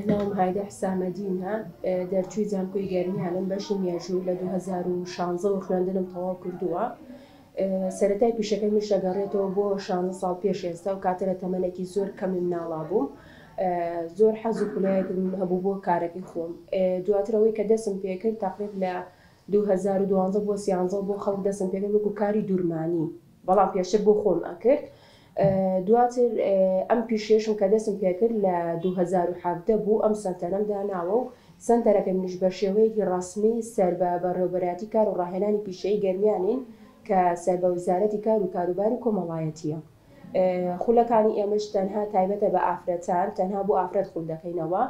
ناوم هایدە حسامەدینە دەرچووی زانکۆی گەرمیانم بەشی مێژووی لە 2016 خوێندنم تەواو کردووە. سەرەتای پیشەکەی من شەگەڕێتەوە بۆ 16 ساڵ پێش ئێستا و کاتە لە تەمەنێکی زۆر کەمم ناڵا بووم. زۆر حەز و خولایەکم هەبوو بۆ کارەکەی خۆم. دواترەوەی کە دەستم پێکرد تقریب لە 2012 بۆ 13 بۆ خەڵک دەستم پێکرد وەکو کاری دوورمانی، بەڵام پێشتر بۆ خۆم ئەکرد. دواتر ئەم پیشێشم کە دەستم پێکرد لە 2017 بوو ئەم سنتەرەم داناوە و سنتەرەکە منیش بە شێوەیەکی ڕسمی سەر بە بەڕێوەبەراتی کار و ڕاهێنانی پیشەی گەرمیانین کە سەر بە وزارەتی کار و کاروباری کۆمەڵایەتیە. خولەکانی ئێمەش تەنها تایبەتە بە ئافرەتان، تەنها بۆ ئافرەت خول دەکەینەوە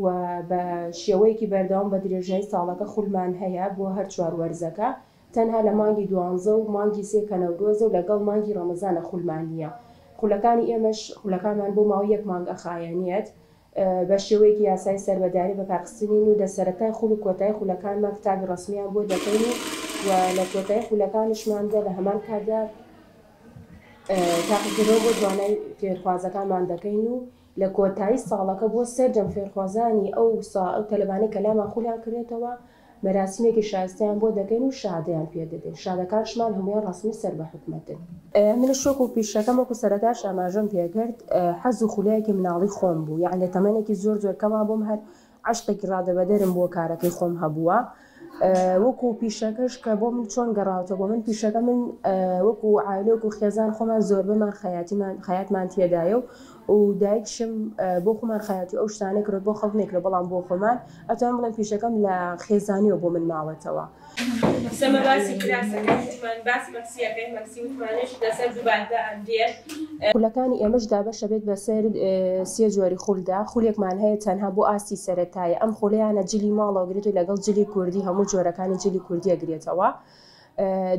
و بە شێوەیەکی بەردەوام بە درێژایی ساڵەکە خولمان هەیە بۆ هەر 4 وەرزەکە، تەنها لە مانگی 12 و مانگی 3 کە نەورۆزە و لەگەڵ مانگی ڕەمەزانە خولمان نییە. خولەکانی ئێمەش خولەکانمان بۆ ماوەی 1 مانگ ئەخایەنێت بە شێوەیەکی یاسای سەربەداری بەکارخستنین و لە سەرەتای خول و کۆتایی خولەکانمان کتابی ڕسمیان بۆ دەکەین و لە کۆتایی خولەکانشماندا لە هەمان کاتدا تاقیکردنەوە بۆ دوانای فێرخوازەکانمان دەکەین و لە کۆتایی ساڵەکە بۆ سەرجەم فێرخوازانی ئەو تەلەبانەی کە لامان خولیان کردێتەوە مەراسیمێکی شایستەیان بۆ دەکەین و شادەیان پێ دەدەین. شادەکانشمان هەموویان ڕسمی سەر بە حکومەتن. منش وەکو پیشەکەم وەکو سەرەتاش ئاماژەم پێکرد حەز و خولایەکی مناڵی خۆم بوو، یعنی لە تەمەنێکی زۆر کەما بۆم هەر عەشقێکی ڕادەبەدەرم بۆ کارەکەی خۆم هەبووە. وەکو پیشەکەش کە بۆ من چۆن گەڕاوەوە بۆ من پیشەکە من وەکو عایلە وەکو خێزان خۆمان زۆربەمان خەیاتمان تێدایە و دایکشم بۆ خۆمان خەیاتی ئەو شتانە کرد بۆ خەڵک نەکرد، بەڵام بۆ خۆمان ئەتوانم بڵێم پیشەکەم لە خێزانیەوە بۆ من ماوەتەوە. سەمە باسی کراسەکەیمان باسی مەکسیەکەی مەکسی وتمانش لەسەر دووباردا ئەندێر. خولەکانی ئێمەش دابەشە بێت بەسەر 3 جۆری خولدا. خولێکمان هەیە تەنها بۆ ئاستی سەرەتایە، ئەم خولەیانە جلی ماڵەوەگرێت و لەگەڵ جلی کوردی هەموو جۆرەکانی جلی کوردی ئەگرێتەوە.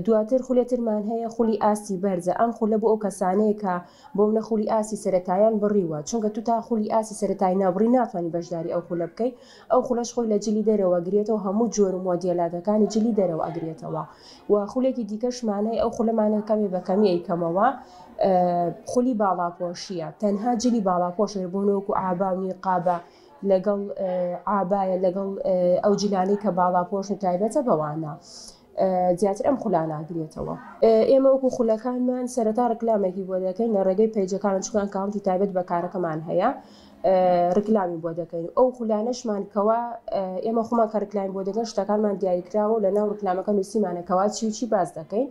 دواتر خولێترمان هەیە خولی ئاستی بەرزە. ئەم خولە بۆ ئەو کەسانەیە کە بۆ منە خولی ئاستی سەرەتایان بڕیوە، چونکە تو تا خولی ئاستی سەرەتایی نابڕی ناتوانانی بەشداری ئەو خولە بکەیت. ئەو خولەش خۆی لە جلی دەرەوە ئەگرێتەوە، هەموو جۆر و مۆدێلاتەکانی جلی دەرەوە ئەگرێتەوە. و خولێکی دیکەشمانەیە ئەو خولەمانە کەمی بە کەمی ئەیکەمەوە خولی باڵاپۆشیە، تەنها جلی باڵاپۆشە بۆ نەوەکو ئابا و نیقابە لەگەڵ ئابایە لەگەڵ ئەو جلانەی کە باڵاپۆش و تایبەتە بەوانە. زیاتر ئەم خولانە ئەگرێتەوە. ئێمە وەکو خولەکانمان سەرەتا ڕکلامێکی بۆ دەکەین لە ڕێگەی پەیجەکان، چکان کاونتی تایبەت بە کارەکەمان هەیە، ڕکلامی بۆ دەکەین. ئەو خولانەشمان کەوا ئێمە خۆمان کە ڕکلامی بۆ دەکەن شتەکانمان دیاریکراوە و لە ناو ڕکلامەکە نووسیمانەکەوا چی و چی باز دەکەین.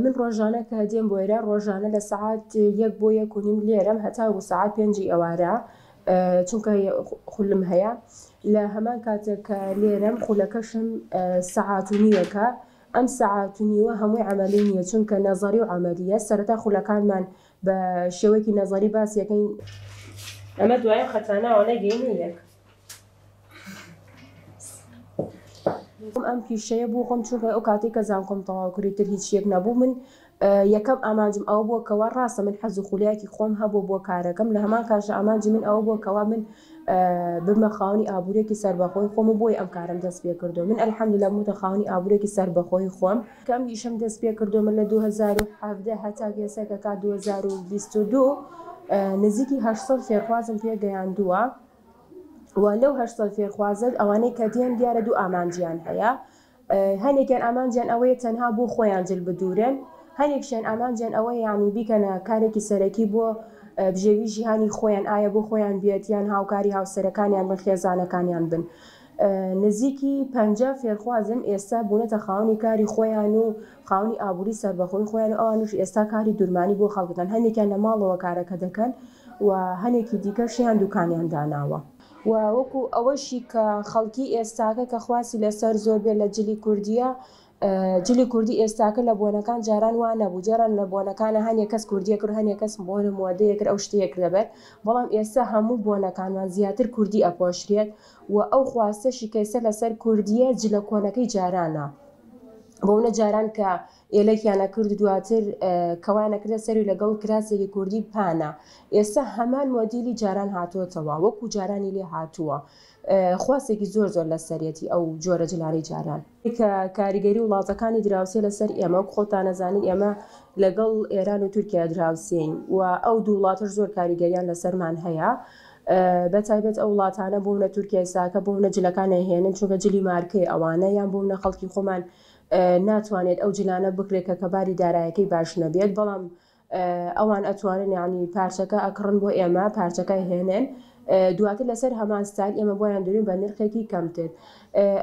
من ڕۆژانە کە دێم بۆ ئێرە ڕۆژانە لە سەعات 1 بۆ 1:30 لێرەم هەتا بۆ سەعات 5 ئەوارە، چونکە خولم هەیە. لە هەمان کاتێک کە لێرەم خولەکەشم سەعات و نیوەکە. ئەم سەعات و نیوە هەمووی عەمەلی نییە، چونکە نەزەری و عەمەلیە. سەرەتا خولەکانمان بە شێوەیەکی نەزەری باسیەکەین. ئەمە دوایە خەتاناوە نەگەینە یەک. ئەم پیشەیە بۆ خۆم، چونکە ئەو کاتێک کە زانکۆم تەواو کردی تر هیچ یەک نەبوو. من یەکەم ئامانجم ئەوە بووە کەوا ڕاستە من حەز و خولایەکی خۆم هەبوو بۆ کارەکەم. لە هەمان کاتژە ئامانجی من ئەوە بووە کەوا من بمە خاوەنی ئابوورێکی سەربەخۆی خۆم و بۆی ئەم کارم دەست پێ کردو. من ئەلحەمدولیلا بوومەتە خاوەنی ئابوورێکی سەربەخۆی خۆم. کەم ئیشەم دەست پێ کردو من لە 2017 هەتا گێسەکە کات 2022 نزیکی 800 فێرخوازم پێگەیاندووە. و لەو 800 فێرخوازت ئەوانەی کە دێن دیارە دوو ئامانجیان هەیە. هەنێکیان ئامانجیان ئەوەیە تەنها بۆ خۆیان جل بدورێن، هەنێکشیان ئامانجیان ئەوەی یانی بیکەنە کارێکی سەرەکی بۆ بژێوی ژیهانی خۆیان، ئایا بۆ خۆیان بێتیان هاوکاری هاوسەرەکانیان بن، خێزانەکانیان بن. نزیکی 50 فێرخوازم ئێستا بوونەتە خاوەنی کاری خۆیان و خاوەنی ئابووری سەربەخۆی خۆیان و ئەوانش ئێستا کاری دوورمانی بۆ خەڵکدان. هەنێکیان لە ماڵەوە کارەکە دەکەن و هەنێکی دیکەشیان دوکانیان داناوە. و وەکو ئەوەشی کە خەڵکی ئێستاکە کە خواسی لەسەر زۆر بێت لە جلی کوردیە، جلی کوردی ئێستاکە لە بۆنەکان جاران وان نەبوو. جاران لە بۆنەکانە هەنێک کەس کوردیە کرد، هەنێک کەس بۆنە مۆدەیە کرد، ئەو شتەیە دەبێت. بەڵام ئێستا هەموو بۆنەکانمان زیاتر کوردی ئەپۆشرێت و ئەو خواستەشی کەیسە لەسەر کوردیە جلە کۆنەکەی جارانە. بۆ منە جاران کە ئێلەکیانە کرد دواتر کەوانەکردە سەری لەگەڵ کراسێکی کوردی پانە ئێستا هەمان مۆدیلی جاران هاتووەتەوە وەکو جارانی لێ هاتووە خواستێکی زۆر لە سەرەتی ئەو جۆرە جلانی جاران کە کاریگەری وڵاتەکانی دراوسێ لەسەر ئێمە خۆتان نەزانین ئێمە لەگەڵ ئێران و تورکیا دراوسین و ئەو دوو وڵاتش زۆر کاریگەریان لەسەرمان هەیە بەتایبەت ئەو وڵاتانە بوونە تورکیای ساکە بوونە جلەکان هێنن چونکە جلی مارکەی ئەوانە یان بوونە خەڵکی خۆمان ناتوانێت ئەو جلانە بکرێت کە باری دارایەکەی باش نەبێت بەڵام ئەوان ئەتوانن ینی پارچەکە ئەکڕن بۆ ئێمە پارچەکە هێنن دواتر لەسەر هەمان ستایل ئێمە بۆیان دورین بە نرخێکی کەمتر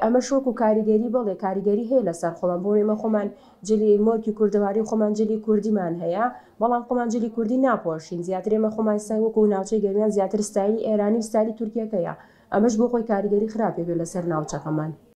ئەمە شۆک و کاریگەری بڵێ کاریگەری هەیە لەسەر خۆمان بۆ ئێمە خۆمان جلی مۆرکی کوردەواری خۆمان جلی کوردیمان هەیە بەڵام خۆمان جلی کوردی ناپۆشین زیاتر ئێمە خۆمان سای وەکو ناوچەی گەرمیان زیاتر ستایلی ئێرانی ستایلی تورکیەکەیە ئەمەش بۆ خۆی کاریگەری خراپێ بێ لەسەر ناوچەکەمان